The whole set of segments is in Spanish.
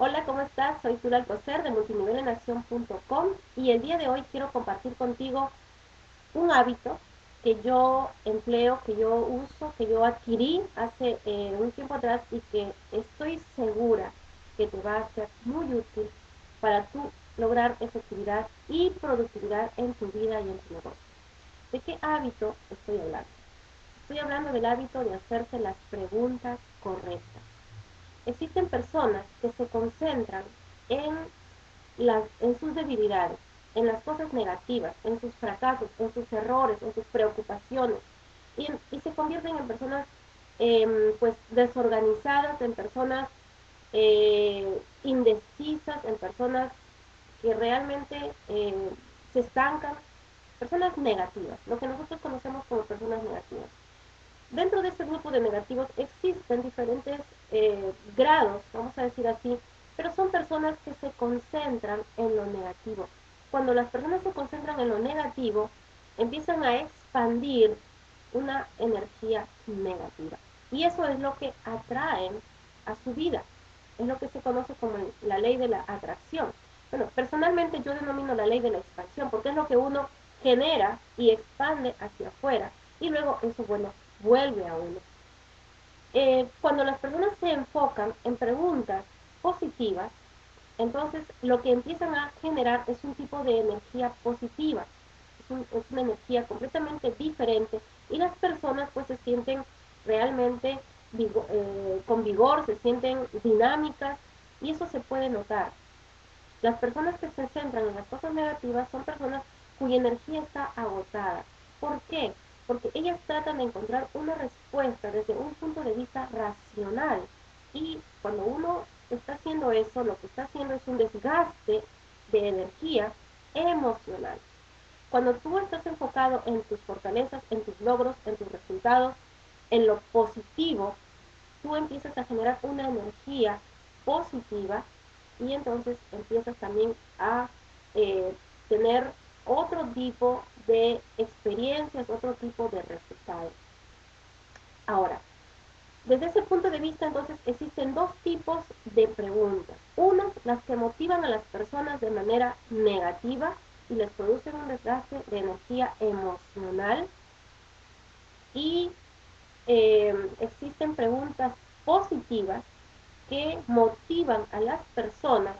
Hola, ¿cómo estás? Soy Tula Alcocer de multinivelenacción.com y el día de hoy quiero compartir contigo un hábito que yo empleo, que yo uso, que yo adquirí hace un tiempo atrás y que estoy segura que te va a ser muy útil para tú lograr efectividad y productividad en tu vida y en tu negocio. ¿De qué hábito estoy hablando? Estoy hablando del hábito de hacerse las preguntas correctas. Existen personas que se concentran en, en sus debilidades, en las cosas negativas, en sus fracasos, en sus errores, en sus preocupaciones, y se convierten en personas pues desorganizadas, en personas indecisas, en personas que realmente se estancan, personas negativas, lo que nosotros conocemos como personas negativas. Dentro de este grupo de negativos existen diferentes grados, vamos a decir así, pero son personas que se concentran en lo negativo. Cuando las personas se concentran en lo negativo, empiezan a expandir una energía negativa. Y eso es lo que atraen a su vida. Es lo que se conoce como la ley de la atracción. Bueno, personalmente yo denomino la ley de la expansión, porque es lo que uno genera y expande hacia afuera. Y luego eso, bueno, vuelve a uno. Cuando las personas se enfocan en preguntas positivas, entonces lo que empiezan a generar es un tipo de energía positiva, es una energía completamente diferente y las personas pues se sienten realmente con vigor, se sienten dinámicas y eso se puede notar. Las personas que se centran en las cosas negativas son personas cuya energía está agotada. ¿Por qué? Porque ellas tratan de encontrar una respuesta desde un punto de vista racional. Y cuando uno está haciendo eso, lo que está haciendo es un desgaste de energía emocional. Cuando tú estás enfocado en tus fortalezas, en tus logros, en tus resultados, en lo positivo, tú empiezas a generar una energía positiva y entonces empiezas también a tener otro tipo de experiencias, otro tipo de resultados. Ahora, desde ese punto de vista, entonces, existen dos tipos de preguntas. Uno, las que motivan a las personas de manera negativa y les producen un desgaste de energía emocional. Y existen preguntas positivas que motivan a las personas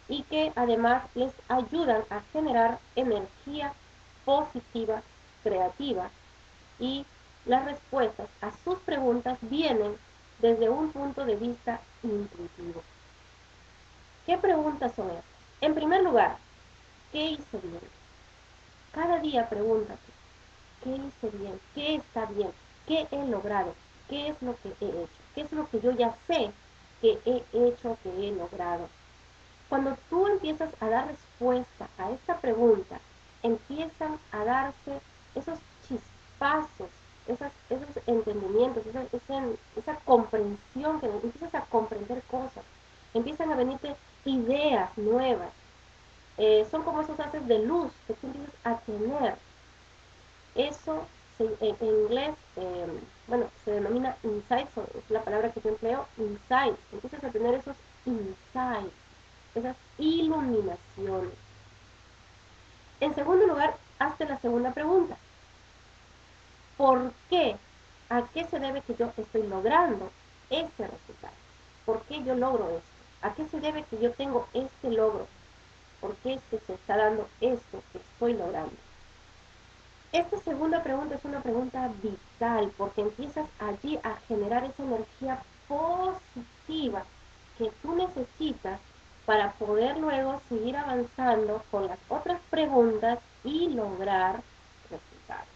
y que además les ayudan a generar energía positiva, creativa y las respuestas a sus preguntas vienen desde un punto de vista intuitivo. ¿Qué preguntas son estas? En primer lugar, ¿qué hice bien? Cada día pregúntate, ¿qué hice bien? ¿Qué está bien? ¿Qué he logrado? ¿Qué es lo que he hecho? ¿Qué es lo que yo ya sé que he hecho, que he logrado? Cuando tú empiezas a dar respuesta a esta pregunta, empiezan a darse esos chispazos, esos entendimientos, esa comprensión, que empiezas a comprender cosas, empiezan a venirte ideas nuevas. Son como esos haces de luz que tú empiezas a tener. Eso en inglés, bueno, se denomina insights, es la palabra que yo empleo, insights. Empiezas a tener esos insights, esas iluminaciones. En segundo lugar, hazte la segunda pregunta. ¿Por qué? ¿A qué se debe que yo estoy logrando ese resultado? ¿Por qué yo logro esto? ¿A qué se debe que yo tengo este logro? ¿Por qué es que se está dando esto que estoy logrando? Esta segunda pregunta es una pregunta vital porque empiezas allí a generar esa energía positiva que tú necesitas para poder luego seguir avanzando con las otras preguntas y lograr resultados.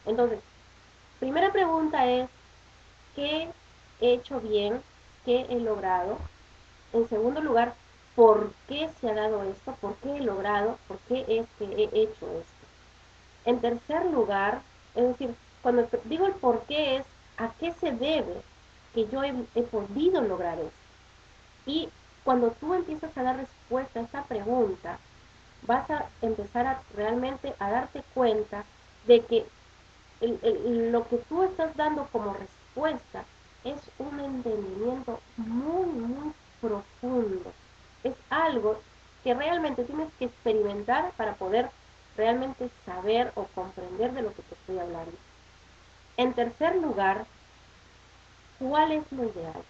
Entonces, primera pregunta es, ¿qué he hecho bien? ¿Qué he logrado? En segundo lugar, ¿por qué se ha dado esto? ¿Por qué he logrado? ¿Por qué es que he hecho esto? En tercer lugar, es decir, cuando digo el por qué es a qué se debe que yo he podido lograr eso. Y cuando tú empiezas a dar respuesta a esta pregunta, vas a empezar a realmente a darte cuenta de que lo que tú estás dando como respuesta es un entendimiento muy, muy profundo. Es algo que realmente tienes que experimentar para poder realmente saber o comprender de lo que te estoy hablando. En tercer lugar, ¿cuál es lo ideal?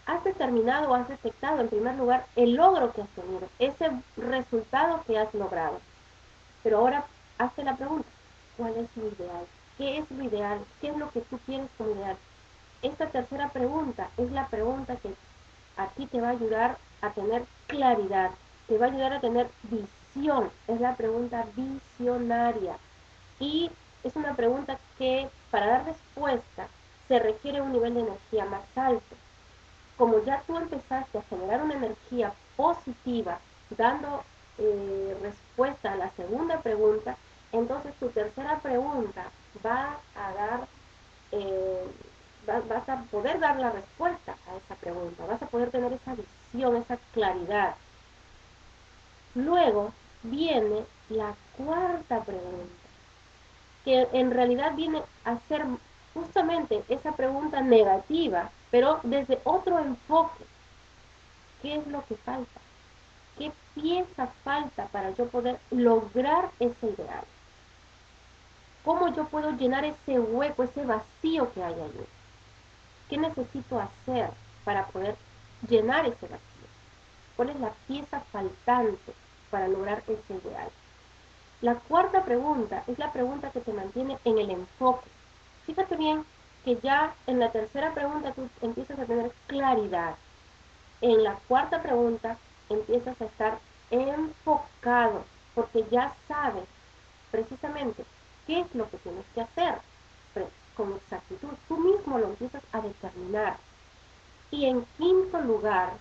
Has determinado o has detectado en primer lugar el logro que has tenido, ese resultado que has logrado. Pero ahora hazte la pregunta, ¿cuál es lo ideal? ¿Qué es lo ideal? ¿Qué es lo que tú quieres como ideal? Esta tercera pregunta es la pregunta que a ti te va a ayudar a tener claridad, te va a ayudar a tener visión, es la pregunta visionaria. Y es una pregunta que para dar respuesta se requiere un nivel de energía más alto. Como ya tú empezaste a generar una energía positiva, dando respuesta a la segunda pregunta, entonces tu tercera pregunta va a dar, eh, vas a poder dar la respuesta a esa pregunta, vas a poder tener esa visión, esa claridad. Luego viene la cuarta pregunta, que en realidad viene a ser justamente esa pregunta negativa, pero desde otro enfoque. ¿Qué es lo que falta? ¿Qué pieza falta para yo poder lograr ese ideal? ¿Cómo yo puedo llenar ese hueco, ese vacío que hay allí? ¿Qué necesito hacer para poder llenar ese vacío? ¿Cuál es la pieza faltante para lograr ese ideal? La cuarta pregunta es la pregunta que te mantiene en el enfoque. Fíjate bien que ya en la tercera pregunta tú empiezas a tener claridad. En la cuarta pregunta empiezas a estar enfocado porque ya sabes precisamente qué es lo que tienes que hacer con exactitud. Tú mismo lo empiezas a determinar. Y en quinto lugar,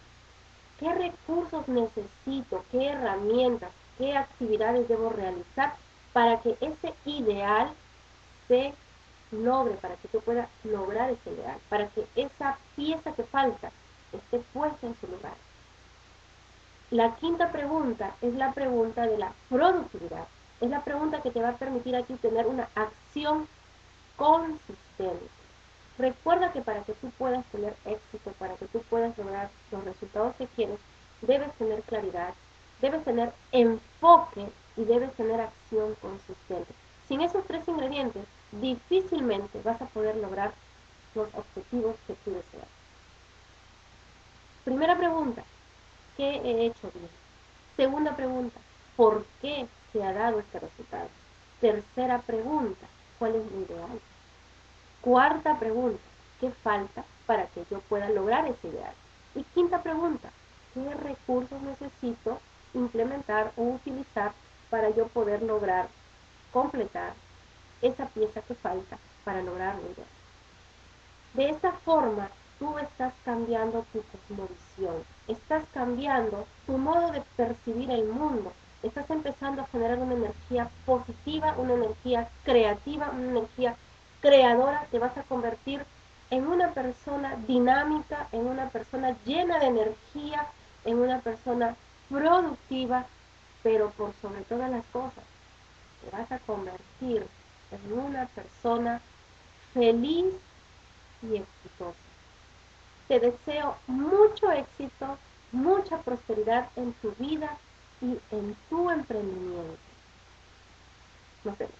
¿qué recursos necesito? ¿Qué herramientas? ¿Qué actividades debo realizar para que ese ideal se logre, para que yo pueda lograr ese ideal, para que esa pieza que falta esté puesta en su lugar? La quinta pregunta es la pregunta de la productividad. Es la pregunta que te va a permitir aquí tener una acción consistente. Recuerda que para que tú puedas tener éxito, para que tú puedas lograr los resultados que quieres, debes tener claridad, debes tener enfoque y debes tener acción consistente. Sin esos tres ingredientes, difícilmente vas a poder lograr los objetivos que tú deseas. Primera pregunta, ¿qué he hecho bien? Segunda pregunta, ¿por qué se ha dado este resultado? Tercera pregunta, ¿cuál es lo ideal? Cuarta pregunta, ¿qué falta para que yo pueda lograr ese ideal? Y quinta pregunta, ¿qué recursos necesito implementar o utilizar para yo poder lograr completar esa pieza que falta para lograr lo ideal? De esta forma, tú estás cambiando tu cosmovisión, estás cambiando tu modo de percibir el mundo, estás empezando a generar una energía positiva, una energía creativa, una energía creadora. Te vas a convertir en una persona dinámica, en una persona llena de energía, en una persona productiva, pero por sobre todas las cosas, te vas a convertir en una persona feliz y exitosa. Te deseo mucho éxito, mucha prosperidad en tu vida y en tu emprendimiento. Nos vemos.